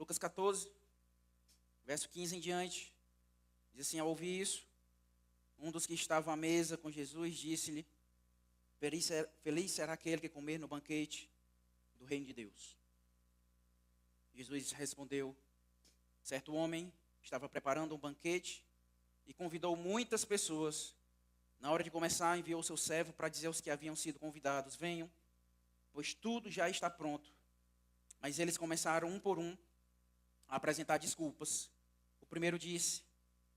Lucas 14, verso 15 em diante, diz assim: ao ouvir isso, um dos que estavam à mesa com Jesus disse-lhe: feliz será aquele que comer no banquete do reino de Deus. Jesus respondeu: certo homem estava preparando um banquete e convidou muitas pessoas. Na hora de começar, enviou seu servo para dizer aos que haviam sido convidados: venham, pois tudo já está pronto. Mas eles começaram um por um a apresentar desculpas. O primeiro disse: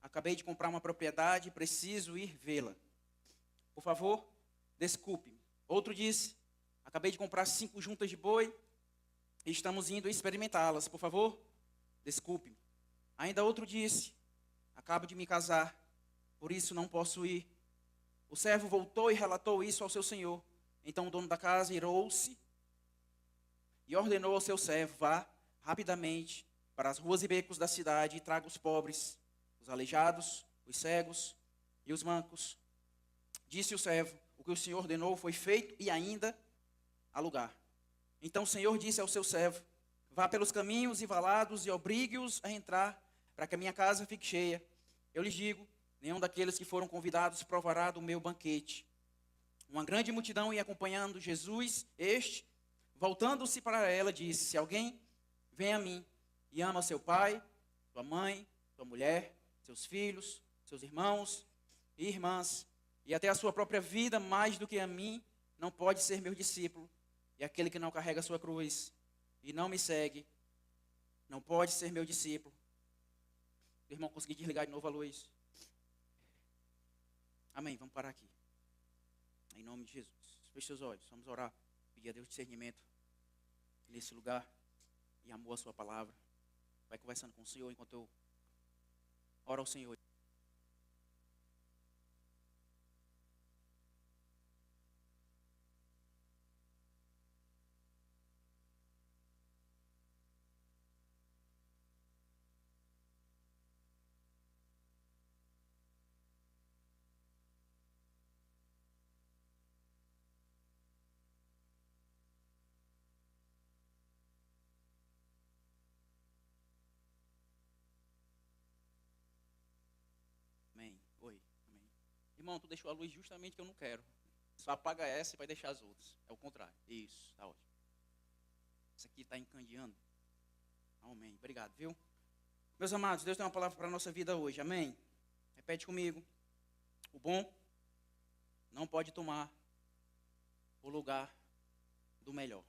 acabei de comprar uma propriedade e preciso ir vê-la. Por favor, desculpe-me. Outro disse: acabei de comprar 5 juntas de boi e estamos indo experimentá-las. Por favor, desculpe-me. Ainda outro disse: acabo de me casar, por isso não posso ir. O servo voltou e relatou isso ao seu senhor. Então o dono da casa irou-se e ordenou ao seu servo: vá rapidamente para as ruas e becos da cidade e traga os pobres, os aleijados, os cegos e os mancos. Disse o servo: o que o senhor ordenou foi feito e ainda há lugar. Então o senhor disse ao seu servo: vá pelos caminhos e valados e obrigue-os a entrar, para que a minha casa fique cheia. Eu lhes digo, nenhum daqueles que foram convidados provará do meu banquete. Uma grande multidão ia acompanhando Jesus. Este, voltando-se para ela, disse: se alguém vem a mim e ama seu pai, sua mãe, sua mulher, seus filhos, seus irmãos e irmãs, e até a sua própria vida mais do que a mim, não pode ser meu discípulo. E aquele que não carrega a sua cruz e não me segue, não pode ser meu discípulo. O irmão, consegui desligar de novo a luz. Amém, vamos parar aqui. Em nome de Jesus. Feche seus olhos, vamos orar. Pedir a Deus discernimento nesse lugar e amor à sua palavra. Vai conversando com o Senhor enquanto eu oro ao Senhor. Amém. Oi. Amém. Irmão, tu deixou a luz justamente que eu não quero. Só apaga essa e vai deixar as outras. É o contrário. Isso, tá ótimo. Isso aqui está encandeando. Amém. Obrigado, viu? Meus amados, Deus tem uma palavra para a nossa vida hoje. Amém? Repete comigo. O bom não pode tomar o lugar do melhor.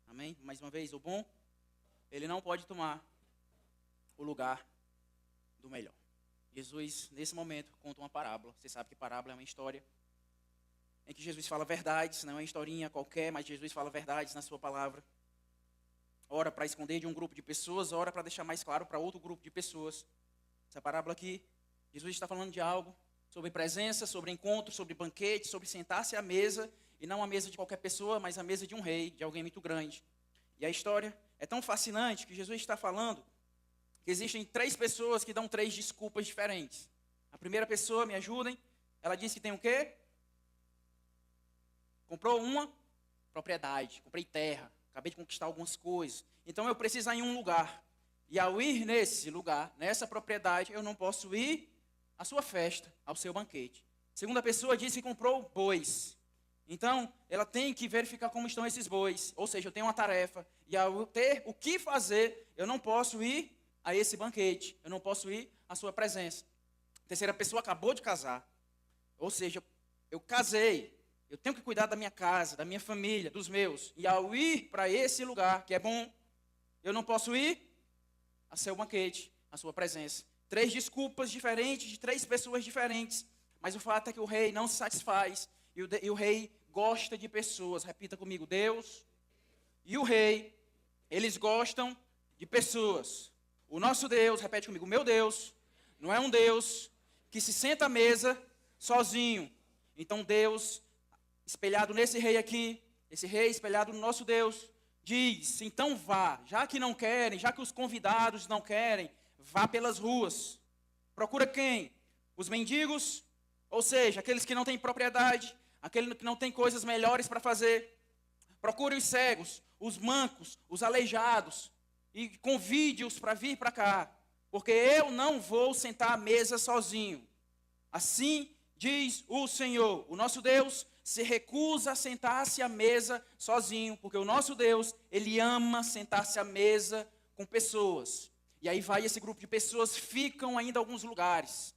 Amém? Mais uma vez, o bom, ele não pode tomar o lugar do melhor. Jesus, nesse momento, conta uma parábola. Você sabe que parábola é uma história em que Jesus fala verdades, não é uma historinha qualquer, mas Jesus fala verdades na sua palavra. Ora para esconder de um grupo de pessoas, ora para deixar mais claro para outro grupo de pessoas. Essa parábola aqui, Jesus está falando de algo sobre presença, sobre encontro, sobre banquete, sobre sentar-se à mesa, e não a mesa de qualquer pessoa, mas a mesa de um rei, de alguém muito grande. E a história é tão fascinante que Jesus está falando que existem 3 pessoas que dão 3 desculpas diferentes. A primeira pessoa, me ajudem, ela disse que tem o quê? Comprou uma propriedade, comprei terra, acabei de conquistar algumas coisas. Então eu preciso ir em um lugar. E ao ir nesse lugar, nessa propriedade, eu não posso ir à sua festa, ao seu banquete. A segunda pessoa disse que comprou bois. Então, ela tem que verificar como estão esses bois. Ou seja, eu tenho uma tarefa. E ao ter o que fazer, eu não posso ir a esse banquete. Eu não posso ir à sua presença. A terceira pessoa acabou de casar. Ou seja, eu casei. Eu tenho que cuidar da minha casa, da minha família, dos meus. E ao ir para esse lugar, que é bom, eu não posso ir a seu banquete, a sua presença. 3 desculpas diferentes de 3 pessoas diferentes. Mas o fato é que o rei não se satisfaz. E o rei gosta de pessoas. Repita comigo: Deus e o rei, eles gostam de pessoas. O nosso Deus, repete comigo, o meu Deus, não é um Deus que se senta à mesa sozinho. Então Deus, espelhado nesse rei aqui, esse rei espelhado no nosso Deus, diz: então vá, já que não querem, já que os convidados não querem, vá pelas ruas. Procura quem? Os mendigos, ou seja, aqueles que não têm propriedade, aqueles que não têm coisas melhores para fazer. Procure os cegos, os mancos, os aleijados. e convide-os para vir para cá, porque eu não vou sentar à mesa sozinho. Assim diz o Senhor. O nosso Deus se recusa a sentar-se à mesa sozinho, porque o nosso Deus, Ele ama sentar-se à mesa com pessoas. E aí vai esse grupo de pessoas, ficam ainda em alguns lugares.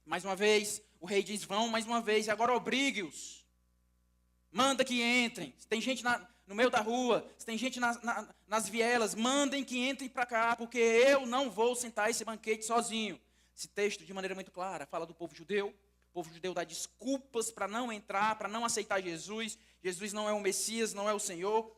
Mais uma vez, o rei diz, vão mais uma vez, e agora obrigue-os. Manda que entrem. Se tem gente no meio da rua, se tem gente nas vielas, mandem que entrem para cá, porque eu não vou sentar esse banquete sozinho. Esse texto, de maneira muito clara, fala do povo judeu. O povo judeu dá desculpas para não entrar, para não aceitar Jesus. Jesus não é o Messias, não é o Senhor,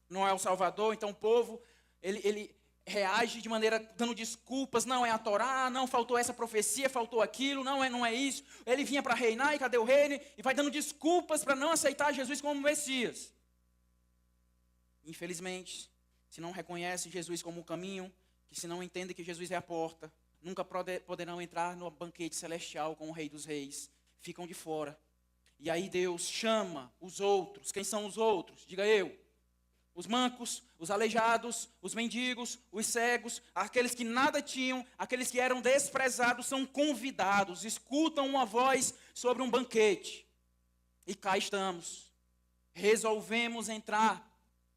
não é o Salvador. Então o povo, ele reage de maneira dando desculpas. Não é a Torá, não faltou essa profecia, faltou aquilo, não é isso. Ele vinha para reinar e cadê o reino? E vai dando desculpas para não aceitar Jesus como Messias. Infelizmente, se não reconhece Jesus como o caminho, que se não entende que Jesus é a porta, nunca poderão entrar no banquete celestial com o Rei dos Reis. Ficam de fora. E aí Deus chama os outros. Quem são os outros? Diga eu. Os mancos, os aleijados, os mendigos, os cegos, aqueles que nada tinham, aqueles que eram desprezados, são convidados, escutam uma voz sobre um banquete. E cá estamos. Resolvemos entrar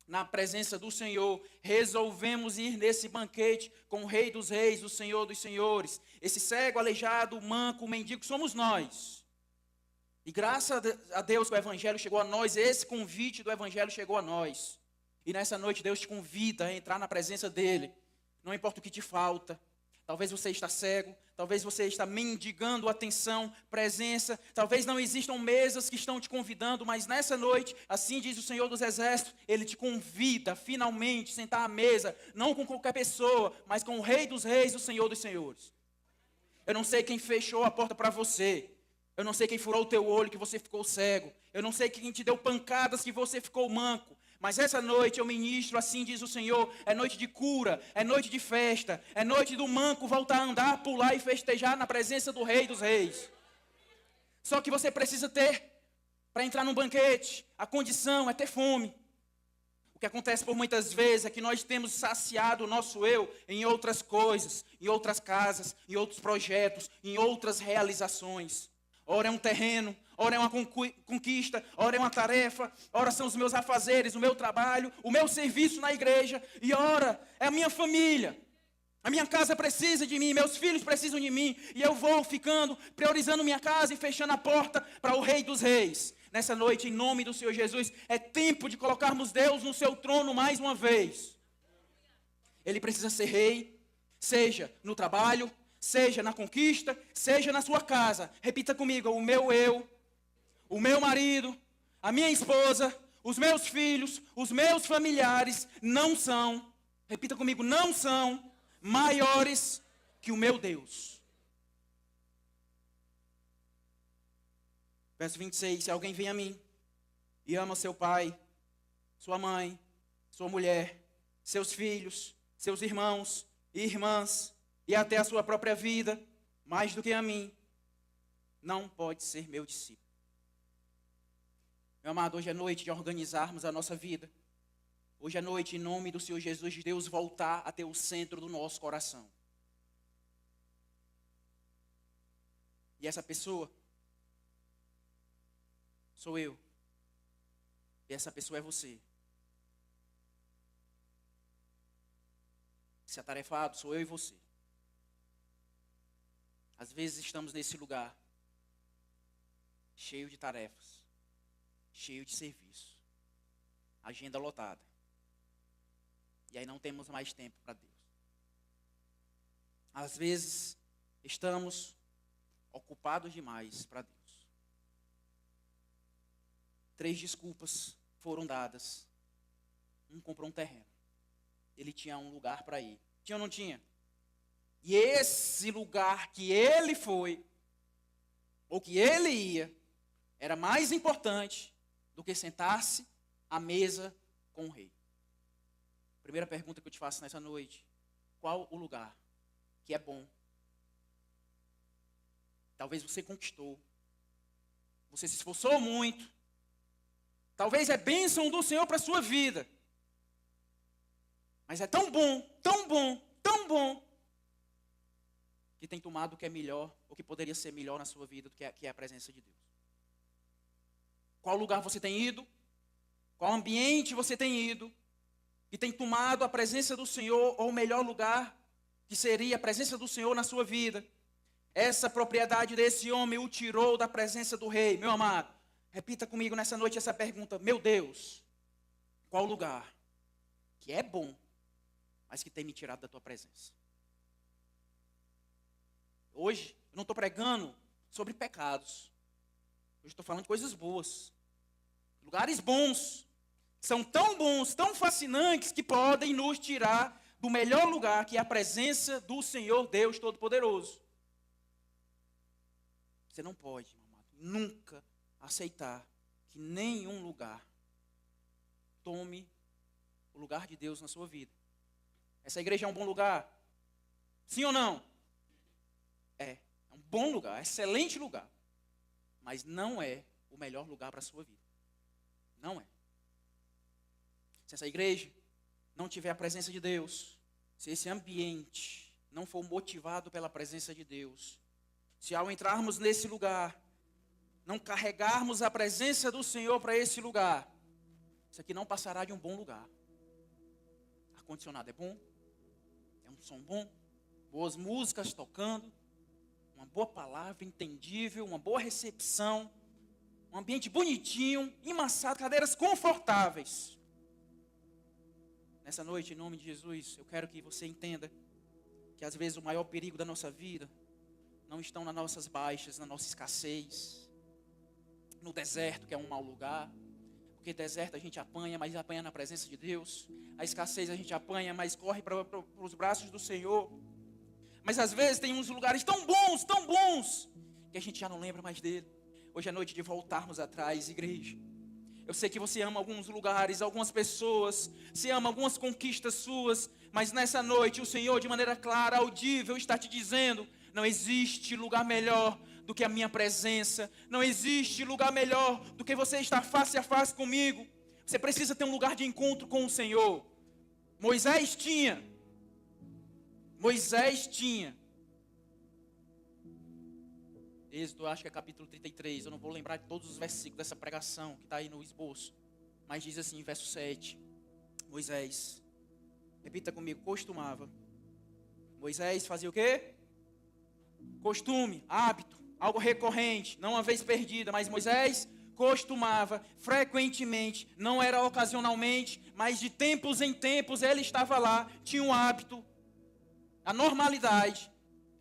na presença do Senhor, resolvemos ir nesse banquete com o Rei dos Reis, o Senhor dos Senhores. Esse cego, aleijado, manco, mendigo, somos nós. E graças a Deus que o Evangelho chegou a nós, esse convite do Evangelho chegou a nós. E nessa noite Deus te convida a entrar na presença dEle. Não importa o que te falta. Talvez você está cego, talvez você está mendigando atenção, presença. Talvez não existam mesas que estão te convidando, mas nessa noite, assim diz o Senhor dos Exércitos, Ele te convida finalmente a sentar à mesa, não com qualquer pessoa, mas com o Rei dos Reis, o Senhor dos Senhores. Eu não sei quem fechou a porta para você. Eu não sei quem furou o teu olho que você ficou cego. Eu não sei quem te deu pancadas que você ficou manco. Mas essa noite eu ministro, assim diz o Senhor, é noite de cura, é noite de festa, é noite do manco voltar a andar, pular e festejar na presença do Rei dos Reis. Só que você precisa ter, para entrar num banquete, a condição é ter fome. O que acontece por muitas vezes é que nós temos saciado o nosso eu em outras coisas, em outras casas, em outros projetos, em outras realizações. Ora é um terreno, ora é uma conquista, ora é uma tarefa, ora são os meus afazeres, o meu trabalho, o meu serviço na igreja, e ora é a minha família. A minha casa precisa de mim, meus filhos precisam de mim, e eu vou ficando, priorizando minha casa e fechando a porta para o Rei dos Reis. Nessa noite, em nome do Senhor Jesus, é tempo de colocarmos Deus no seu trono mais uma vez. Ele precisa ser rei, seja no trabalho, seja na conquista, seja na sua casa. Repita comigo, o meu eu, o meu marido, a minha esposa, os meus filhos, os meus familiares não são, repita comigo, não são maiores que o meu Deus. Verso 26, se alguém vem a mim e ama seu pai, sua mãe, sua mulher, seus filhos, seus irmãos e irmãs, e até a sua própria vida, mais do que a mim, não pode ser meu discípulo. Meu amado, hoje é noite de organizarmos a nossa vida. Hoje é noite, em nome do Senhor Jesus, de Deus voltar a ter o centro do nosso coração. E essa pessoa sou eu. E essa pessoa é você. Esse atarefado sou eu e você. Às vezes estamos nesse lugar, cheio de tarefas, cheio de serviço, agenda lotada. E aí não temos mais tempo para Deus. Às vezes estamos ocupados demais para Deus. 3 desculpas foram dadas. Um comprou um terreno. Ele tinha um lugar para ir. Tinha ou não tinha? E esse lugar que ele foi, ou que ele ia, era mais importante do que sentar-se à mesa com o rei. Primeira pergunta que eu te faço nessa noite: qual o lugar que é bom? Talvez você conquistou, você se esforçou muito, talvez é bênção do Senhor para a sua vida, Mas é tão bom, tão bom, tão bom, que tem tomado o que é melhor, ou que poderia ser melhor na sua vida, do que é a presença de Deus. Qual lugar você tem ido? Qual ambiente você tem ido? Que tem tomado a presença do Senhor, ou o melhor lugar, que seria a presença do Senhor na sua vida? Essa propriedade desse homem o tirou da presença do rei. Meu amado, repita comigo nessa noite essa pergunta. Meu Deus, qual lugar que é bom, mas que tem me tirado da tua presença? Hoje, eu não estou pregando sobre pecados. Hoje estou falando de coisas boas. Lugares bons. São tão bons, tão fascinantes, que podem nos tirar do melhor lugar, que é a presença do Senhor Deus Todo-Poderoso. Você não pode, meu amado, nunca aceitar que nenhum lugar tome o lugar de Deus na sua vida. Essa igreja é um bom lugar? Sim ou não? É um bom lugar, excelente lugar. Mas não é o melhor lugar para a sua vida. Não é. Se essa igreja não tiver a presença de Deus, se esse ambiente não for motivado pela presença de Deus, se ao entrarmos nesse lugar, não carregarmos a presença do Senhor para esse lugar, isso aqui não passará de um bom lugar. Ar-condicionado é bom, é um som bom, boas músicas tocando, uma boa palavra entendível, uma boa recepção, um ambiente bonitinho, emassado, cadeiras confortáveis. Nessa noite, em nome de Jesus, eu quero que você entenda que às vezes o maior perigo da nossa vida não estão nas nossas baixas, na nossa escassez, no deserto, que é um mau lugar. Porque deserto a gente apanha, mas apanha na presença de Deus. A escassez a gente apanha, mas corre para os braços do Senhor. Mas às vezes tem uns lugares tão bons, que a gente já não lembra mais dele. Hoje é noite de voltarmos atrás, igreja. Eu sei que você ama alguns lugares, algumas pessoas, você ama algumas conquistas suas, mas nessa noite o Senhor, de maneira clara, audível, está te dizendo: não existe lugar melhor do que a minha presença. Não existe lugar melhor do que você estar face a face comigo. Você precisa ter um lugar de encontro com o Senhor. Moisés tinha. Êxodo, acho que é capítulo 33. Eu não vou lembrar de todos os versículos dessa pregação que está aí no esboço. Mas diz assim, verso 7. Moisés, repita comigo, costumava. Moisés fazia o quê? Costume, hábito, algo recorrente, não uma vez perdida, mas Moisés costumava frequentemente, não era ocasionalmente, mas de tempos em tempos ele estava lá, tinha um hábito, a normalidade.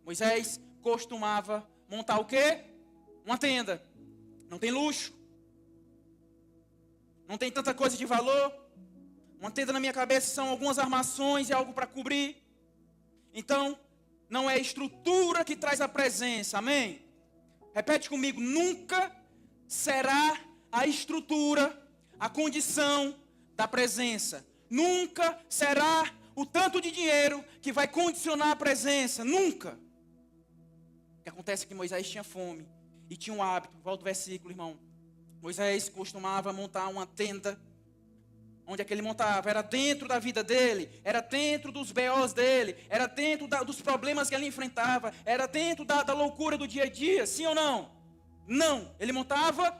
Moisés costumava montar o quê? Uma tenda. Não tem luxo, não tem tanta coisa de valor. Uma tenda na minha cabeça são algumas armações e algo para cobrir. Então, não é a estrutura que traz a presença, amém? Repete comigo, nunca será a estrutura, a condição da presença. Nunca será o tanto de dinheiro que vai condicionar a presença, nunca. O que acontece é que Moisés tinha fome e tinha um hábito, volta o versículo, irmão. Moisés costumava montar uma tenda. Onde é que ele montava? Era dentro da vida dele, era dentro dos B.O.s dele, era dentro dos problemas que ele enfrentava, era dentro da loucura do dia a dia, sim ou não? Não, ele montava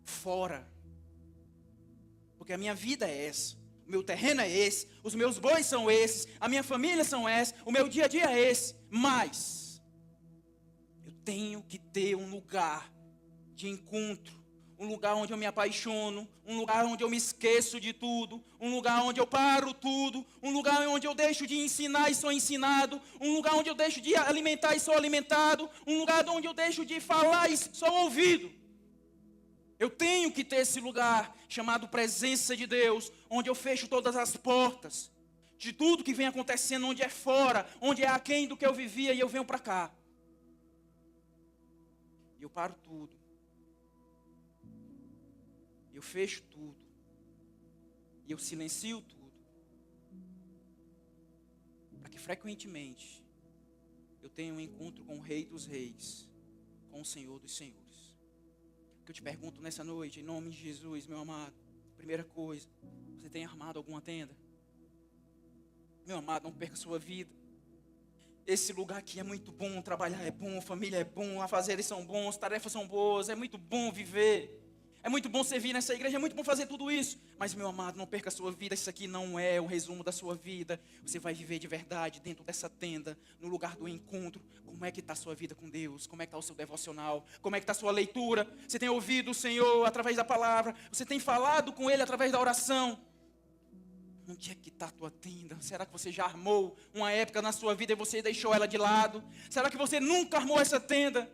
fora. Porque a minha vida é essa, o meu terreno é esse, os meus bois são esses, a minha família são esses, o meu dia a dia é esse. Mas eu tenho que ter um lugar de encontro, um lugar onde eu me apaixono, um lugar onde eu me esqueço de tudo, um lugar onde eu paro tudo, um lugar onde eu deixo de ensinar e sou ensinado, um lugar onde eu deixo de alimentar e sou alimentado, um lugar onde eu deixo de falar e sou ouvido. Eu tenho que ter esse lugar chamado presença de Deus, onde eu fecho todas as portas de tudo que vem acontecendo, onde é fora, onde é aquém do que eu vivia, e eu venho para cá. E eu paro tudo. Eu fecho tudo. E eu silencio tudo. Para que frequentemente eu tenha um encontro com o Rei dos Reis, com o Senhor dos Senhores. O que eu te pergunto nessa noite, em nome de Jesus, meu amado. Primeira coisa, você tem armado alguma tenda? Meu amado, não perca a sua vida. Esse lugar aqui é muito bom, trabalhar é bom, família é bom, afazeres são bons, tarefas são boas, é muito bom viver. É muito bom servir nessa igreja, é muito bom fazer tudo isso. Mas, meu amado, não perca a sua vida, isso aqui não é o resumo da sua vida. Você vai viver de verdade dentro dessa tenda, no lugar do encontro. Como é que está a sua vida com Deus? Como é que está o seu devocional? Como é que está a sua leitura? Você tem ouvido o Senhor através da palavra? Você tem falado com Ele através da oração? Onde é que está a tua tenda? Será que você já armou uma época na sua vida e você deixou ela de lado? Será que você nunca armou essa tenda?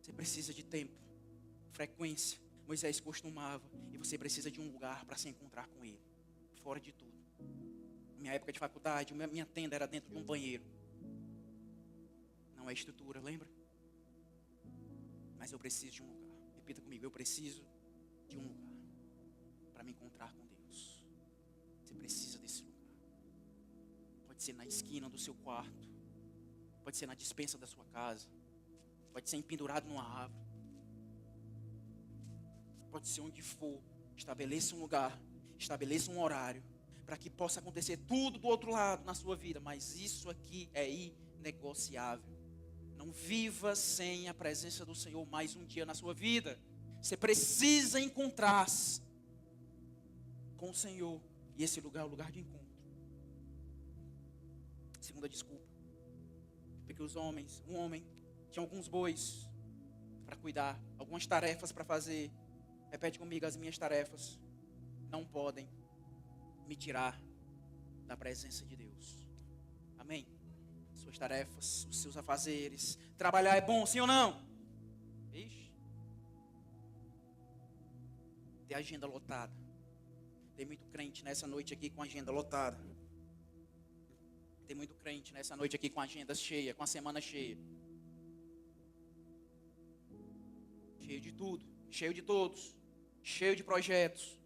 Você precisa de tempo, frequência. Moisés costumava. E você precisa de um lugar para se encontrar com Ele. Fora de tudo. Na minha época de faculdade, minha tenda era dentro de um banheiro. Não é estrutura, lembra? Mas eu preciso de um lugar. Repita comigo, eu preciso de um lugar para me encontrar com Deus. Você precisa desse lugar. Pode ser na esquina do seu quarto. Pode ser na despensa da sua casa. Pode ser empendurado numa árvore. Pode ser onde for. Estabeleça um lugar. Estabeleça um horário. Para que possa acontecer tudo do outro lado na sua vida. Mas isso aqui é inegociável. Não viva sem a presença do Senhor mais um dia na sua vida. Você precisa encontrar-se com o Senhor. E esse lugar é o lugar de encontro. Segunda desculpa. Porque um homem tinha alguns bois para cuidar, algumas tarefas para fazer. Repete comigo, as minhas tarefas não podem me tirar da presença de Deus. Amém? Suas tarefas, os seus afazeres. Trabalhar é bom, sim ou não? Ixi. Ter agenda lotada. Tem muito crente nessa noite aqui com a agenda lotada. Tem muito crente nessa noite aqui com a agenda cheia, com a semana cheia. Cheio de tudo, cheio de todos, cheio de projetos.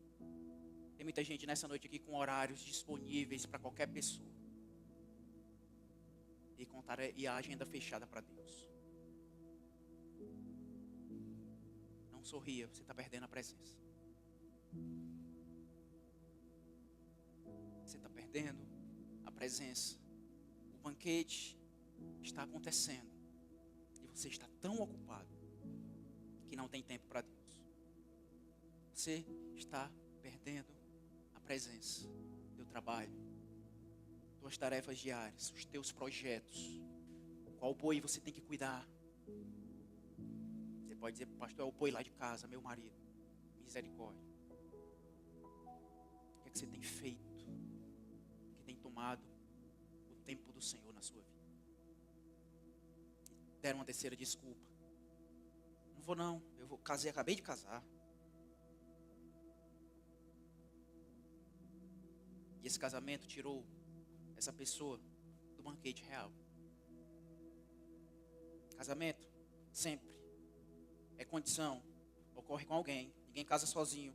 Tem muita gente nessa noite aqui com horários disponíveis para qualquer pessoa. E a agenda fechada para Deus. Não sorria, você está perdendo a presença. Você está perdendo a presença. O banquete está acontecendo. E você está tão ocupado que não tem tempo para Deus. Você está perdendo a presença. Teu trabalho, tuas tarefas diárias, os teus projetos. Qual boi você tem que cuidar? Você pode dizer, pastor, é o boi lá de casa, meu marido. Misericórdia. O que é que você tem feito? Que tem tomado o tempo do Senhor na sua vida? Deram uma terceira desculpa. Não vou não, acabei de casar. E esse casamento tirou essa pessoa do banquete real. Casamento, sempre, é condição, ocorre com alguém, ninguém casa sozinho.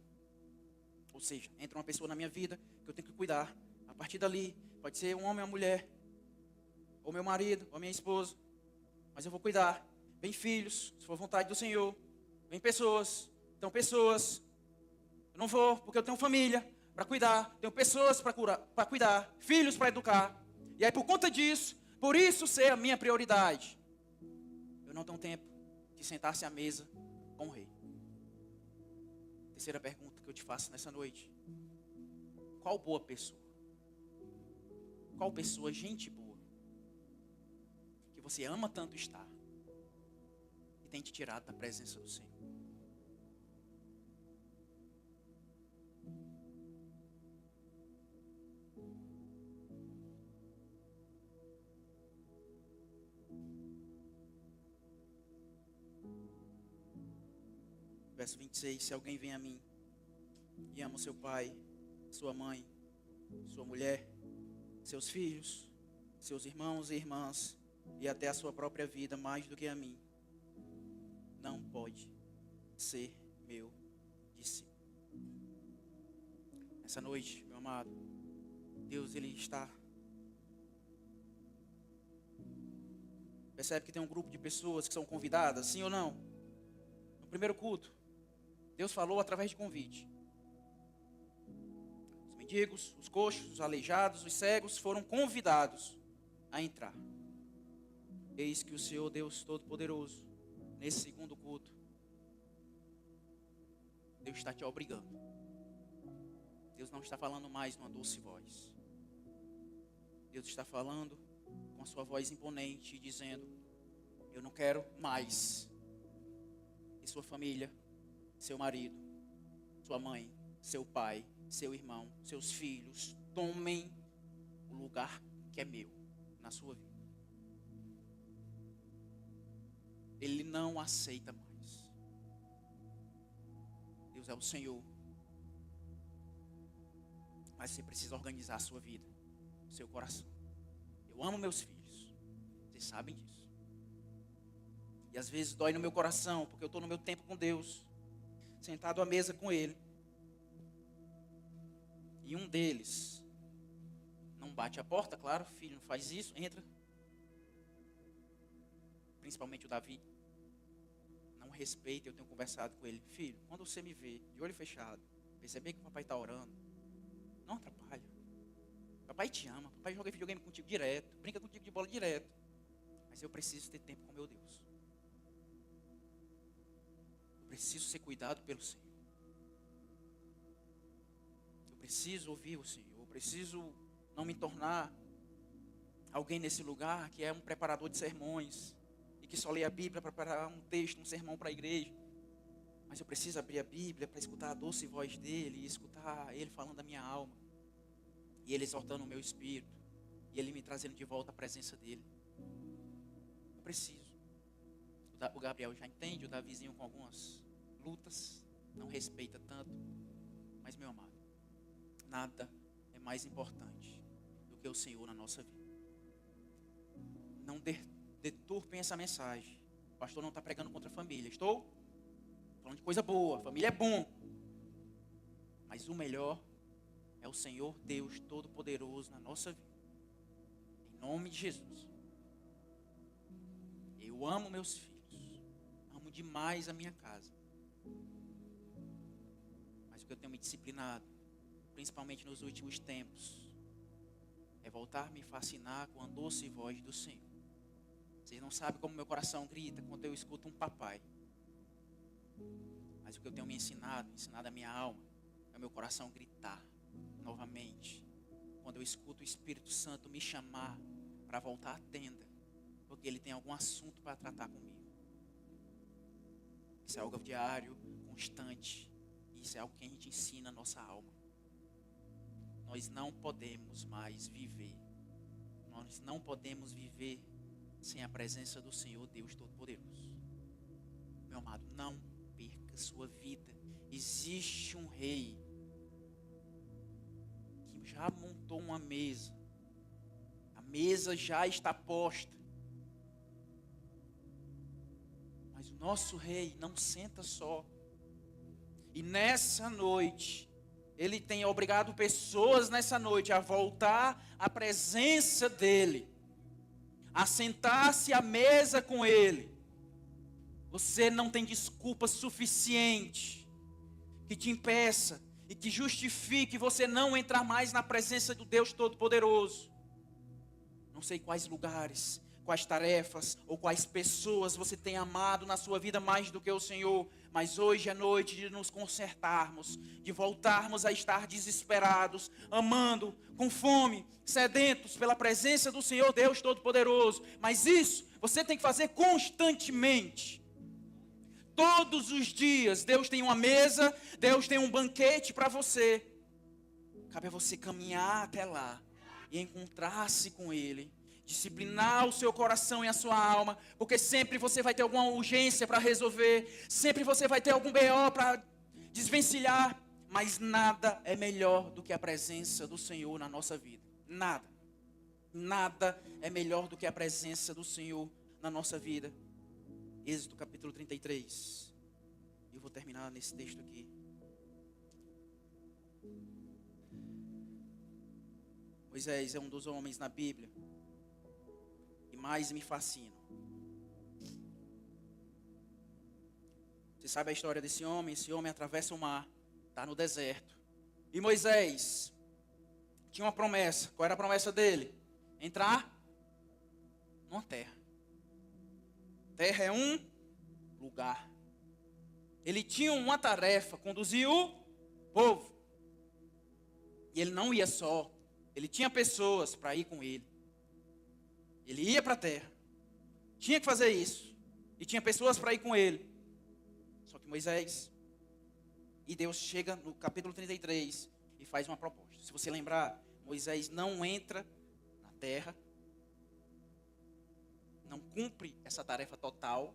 Ou seja, entra uma pessoa na minha vida que eu tenho que cuidar. A partir dali, pode ser um homem ou uma mulher, ou meu marido, ou minha esposa. Mas eu vou cuidar. Vem filhos, se for vontade do Senhor. Vem pessoas, então pessoas. Eu não vou, porque eu tenho família para cuidar. Tenho pessoas para cuidar, filhos para educar. E aí por conta disso, por isso ser a minha prioridade, eu não tenho tempo de sentar-se à mesa com o rei. Terceira pergunta que eu te faço nessa noite. Qual boa pessoa? Qual pessoa, gente boa, que você ama tanto estar e tem te tirado da presença do Senhor? Verso 26, se alguém vem a mim e ama o seu pai, sua mãe, sua mulher, seus filhos, seus irmãos e irmãs, e até a sua própria vida mais do que a mim, não pode ser meu discípulo. Essa noite, meu amado, Deus, Ele está. Percebe que tem um grupo de pessoas que são convidadas, sim ou não? No primeiro culto, Deus falou através de convite. Somente mendigos, os coxos, os aleijados, os cegos foram convidados a entrar. Eis que o Senhor Deus Todo-Poderoso, nesse segundo culto, Deus está te obrigando. Deus não está falando mais numa doce voz. Deus está falando com a sua voz imponente, dizendo: eu não quero mais que sua família, seu marido, sua mãe, seu pai, seu irmão, seus filhos tomem o lugar que é meu na sua vida. Ele não aceita mais. Deus é o Senhor. Mas você precisa organizar a sua vida, o seu coração. Eu amo meus filhos. Vocês sabem disso. E às vezes dói no meu coração, porque eu estou no meu tempo com Deus, sentado à mesa com Ele. E um deles não bate a porta, claro, filho, não faz isso, entra. Principalmente o Davi. Não respeita, eu tenho conversado com ele. Filho, quando você me vê de olho fechado, perceber que o papai está orando, não atrapalha. Papai te ama, papai joga videogame contigo direto, brinca contigo de bola direto. Mas eu preciso ter tempo com meu Deus. Eu preciso ser cuidado pelo Senhor. Eu preciso ouvir o Senhor. Eu preciso não me tornar alguém nesse lugar que é um preparador de sermões e que só lê a Bíblia para preparar um texto, um sermão para a igreja. Mas eu preciso abrir a Bíblia para escutar a doce voz dele e escutar ele falando da minha alma. E ele exortando o meu espírito. E ele me trazendo de volta à presença dele. Eu preciso. O Gabriel já entende, o Davizinho com algumas lutas, não respeita tanto. Mas, meu amado, nada é mais importante do que o Senhor na nossa vida. Não deturpem essa mensagem. O pastor não está pregando contra a família. Estou falando de coisa boa. Família é bom. Mas o melhor é o Senhor Deus Todo-Poderoso na nossa vida. Em nome de Jesus. Eu amo meus filhos. Amo demais a minha casa. Mas o que eu tenho me disciplinado, principalmente nos últimos tempos, é voltar a me fascinar com a doce voz do Senhor. Vocês não sabem como meu coração grita quando eu escuto um papai. Mas o que eu tenho me ensinado a minha alma, é o meu coração gritar novamente. Quando eu escuto o Espírito Santo me chamar para voltar à tenda, porque Ele tem algum assunto para tratar comigo. Isso é algo diário, constante. Isso é algo que a gente ensina a nossa alma. Nós não podemos mais viver. Nós não podemos viver sem a presença do Senhor Deus Todo-Poderoso. Meu amado, não perca sua vida. Existe um rei que já montou uma mesa. A mesa já está posta. Mas o nosso rei não senta só. E nessa noite, Ele tem obrigado pessoas nessa noite a voltar à presença dEle, a sentar-se à mesa com Ele. Você não tem desculpa suficiente que te impeça e que justifique você não entrar mais na presença do Deus Todo-Poderoso. Não sei quais lugares, quais tarefas ou quais pessoas você tem amado na sua vida mais do que o Senhor. Mas hoje é noite de nos consertarmos, de voltarmos a estar desesperados, amando, com fome, sedentos pela presença do Senhor Deus Todo-Poderoso. Mas isso você tem que fazer constantemente. Todos os dias Deus tem uma mesa, Deus tem um banquete para você. Cabe a você caminhar até lá e encontrar-se com Ele. Disciplinar o seu coração e a sua alma, porque sempre você vai ter alguma urgência para resolver, sempre você vai ter algum BO para desvencilhar, mas nada é melhor do que a presença do Senhor na nossa vida. Nada. Nada é melhor do que a presença do Senhor na nossa vida. Êxodo capítulo 33. Eu vou terminar nesse texto aqui. Moisés é um dos homens na Bíblia que mais me fascinam. Você sabe a história desse homem? Esse homem atravessa o mar, está no deserto. E Moisés tinha uma promessa. Qual era a promessa dele? Entrar numa terra. Terra é um lugar. Ele tinha uma tarefa, conduzir o povo. E ele não ia só. Ele tinha pessoas para ir com ele. Ele ia para a terra. Tinha que fazer isso. E tinha pessoas para ir com ele. Só que Moisés e Deus chega no capítulo 33 e faz uma proposta. Se você lembrar, Moisés não entra na terra. Não cumpre essa tarefa total.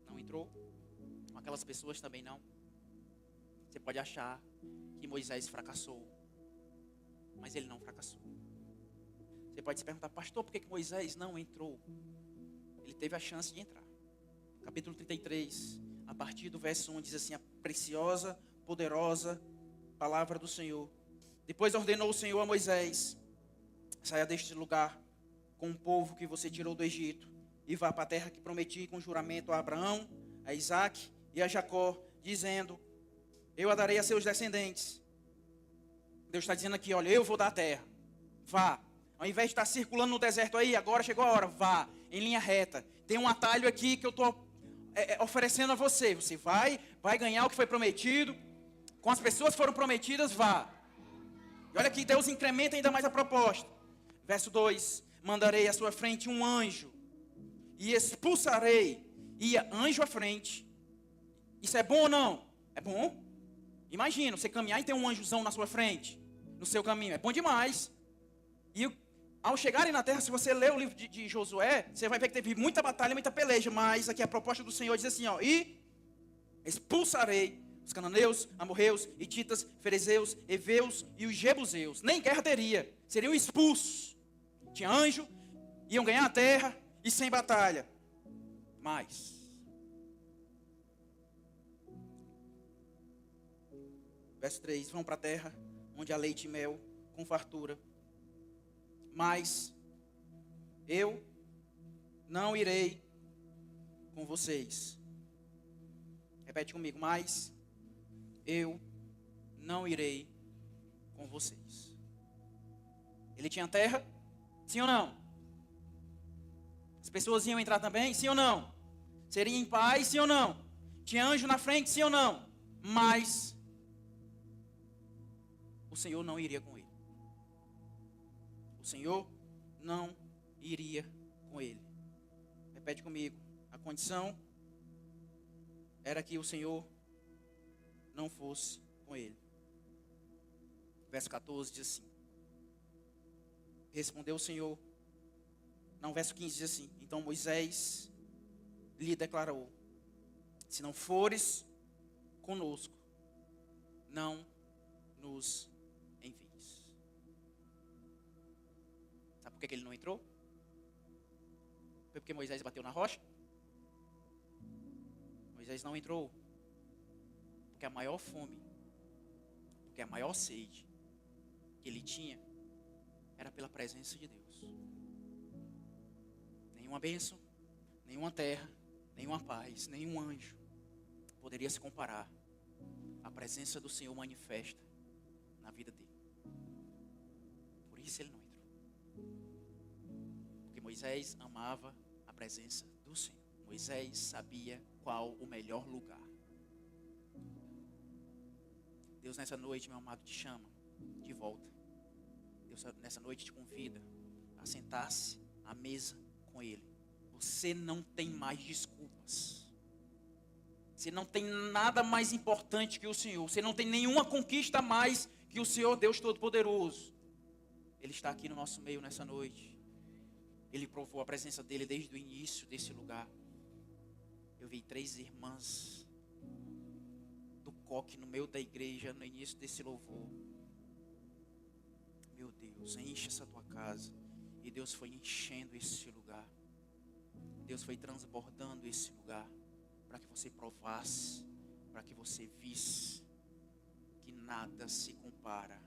Não entrou. Com aquelas pessoas também não. Você pode achar que Moisés fracassou. Mas ele não fracassou. Você pode se perguntar, pastor, por que Moisés não entrou? Ele teve a chance de entrar. Capítulo 33, a partir do verso 1, diz assim: a preciosa, poderosa palavra do Senhor. Depois ordenou o Senhor a Moisés: saia deste lugar com o povo que você tirou do Egito e vá para a terra que prometi com juramento a Abraão, a Isaque e a Jacó, dizendo: eu a darei a seus descendentes. Deus está dizendo aqui, olha, eu vou dar a terra. Vá. Ao invés de estar circulando no deserto aí, agora chegou a hora. Vá, em linha reta. Tem um atalho aqui que eu estou oferecendo a você. Você vai ganhar o que foi prometido. Com as pessoas que foram prometidas, vá. E olha aqui, Deus incrementa ainda mais a proposta. Verso 2. Mandarei à sua frente um anjo. E expulsarei. Ia anjo à frente. Isso é bom ou não? É bom. Imagina, você caminhar e ter um anjozão na sua frente. No seu caminho. É bom demais. E ao chegarem na terra, se você ler o livro de Josué, você vai ver que teve muita batalha, muita peleja. Mas aqui a proposta do Senhor diz assim, ó: e expulsarei os cananeus, amorreus, hititas, ferezeus, heveus e os jebuseus. Nem guerra teria, seriam expulsos. Tinha anjo, iam ganhar a terra e sem batalha. Mas verso 3, vão para a terra onde há leite e mel com fartura. Mas eu não irei com vocês. Repete comigo, mas eu não irei com vocês. Ele tinha terra? Sim ou não? As pessoas iam entrar também? Sim ou não? Seria em paz? Sim ou não? Tinha anjo na frente? Sim ou não? Mas o Senhor não iria com ele. O Senhor não iria com ele. Repete comigo. A condição era que o Senhor não fosse com ele. Verso 14 diz assim: respondeu o Senhor. Não, verso 15 diz assim: então Moisés lhe declarou: se não fores conosco, não nos envies. Sabe por que ele não entrou? Foi porque Moisés bateu na rocha? Moisés não entrou porque a maior fome, porque a maior sede que ele tinha era pela presença de Deus. Nenhuma bênção, nenhuma terra, nenhuma paz, nenhum anjo poderia se comparar à presença do Senhor manifesta na vida dele. Por isso ele não entrou. Porque Moisés amava a presença do Senhor. Moisés sabia qual o melhor lugar. Deus nessa noite, meu amado, te chama de volta. Deus nessa noite te convida a sentar-se à mesa com Ele. Você não tem mais desculpas. Você não tem nada mais importante que o Senhor. Você não tem nenhuma conquista a mais que o Senhor Deus Todo-Poderoso. Ele está aqui no nosso meio nessa noite. Ele provou a presença dele desde o início desse lugar. Eu vi 3 irmãs do coque no meio da igreja, no início desse louvor. Meu Deus, enche essa tua casa. E Deus foi enchendo esse lugar. Deus foi transbordando esse lugar. Para que você provasse, para que você visse que nada se compara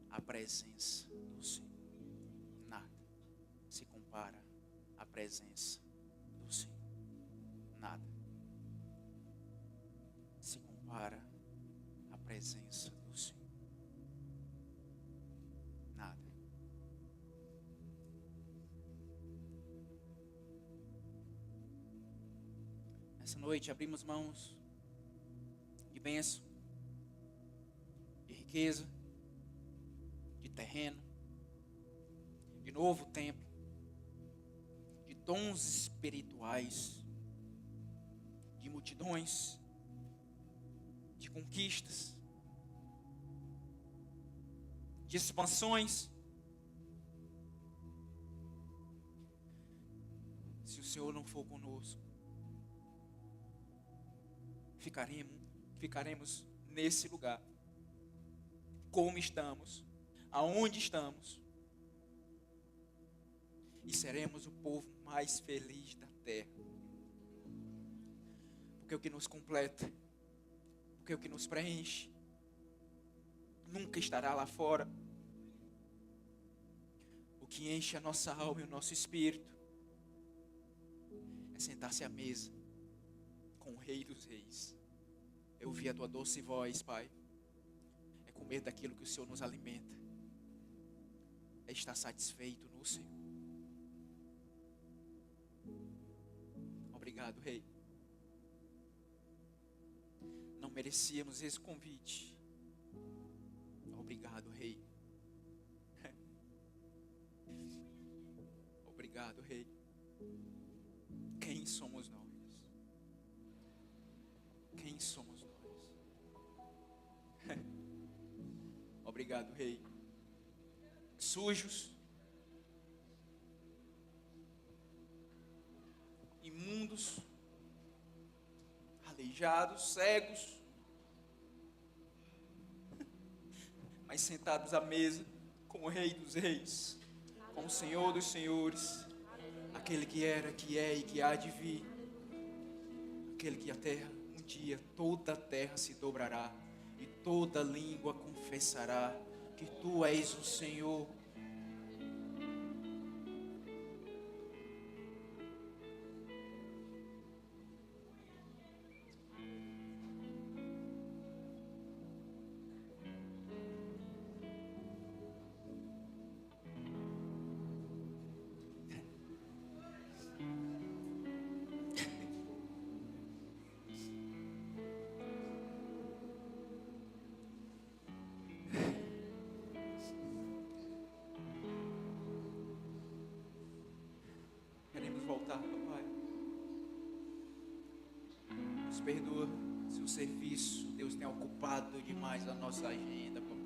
à presença do Senhor. Nada se compara à presença do Senhor. Nada se compara à presença do Senhor. Nada. Essa noite abrimos mãos de bênção, de riqueza, de terreno, de novo templo, de dons espirituais, de multidões, de conquistas, de expansões. Se o Senhor não for conosco, ficaremos nesse lugar, como estamos, aonde estamos, e seremos o povo mais feliz da terra. Porque o que nos completa, porque o que nos preenche, nunca estará lá fora. O que enche a nossa alma e o nosso espírito é sentar-se à mesa com o Rei dos Reis. É ouvir a tua doce voz, Pai. É comer daquilo que o Senhor nos alimenta. É estar satisfeito no Senhor. Obrigado, Rei. Não merecíamos esse convite. Obrigado, Rei. Obrigado, Rei. Quem somos nós? Quem somos nós? Obrigado, Rei. Sujos, imundos, aleijados, cegos, mas sentados à mesa com o Rei dos Reis, com o Senhor dos Senhores, aquele que era, que é e que há de vir, aquele que a terra, um dia toda a terra se dobrará e toda língua confessará que tu és o Senhor. Queremos voltar, papai. Nos perdoa se o serviço, Deus, tem ocupado demais a nossa agenda, papai.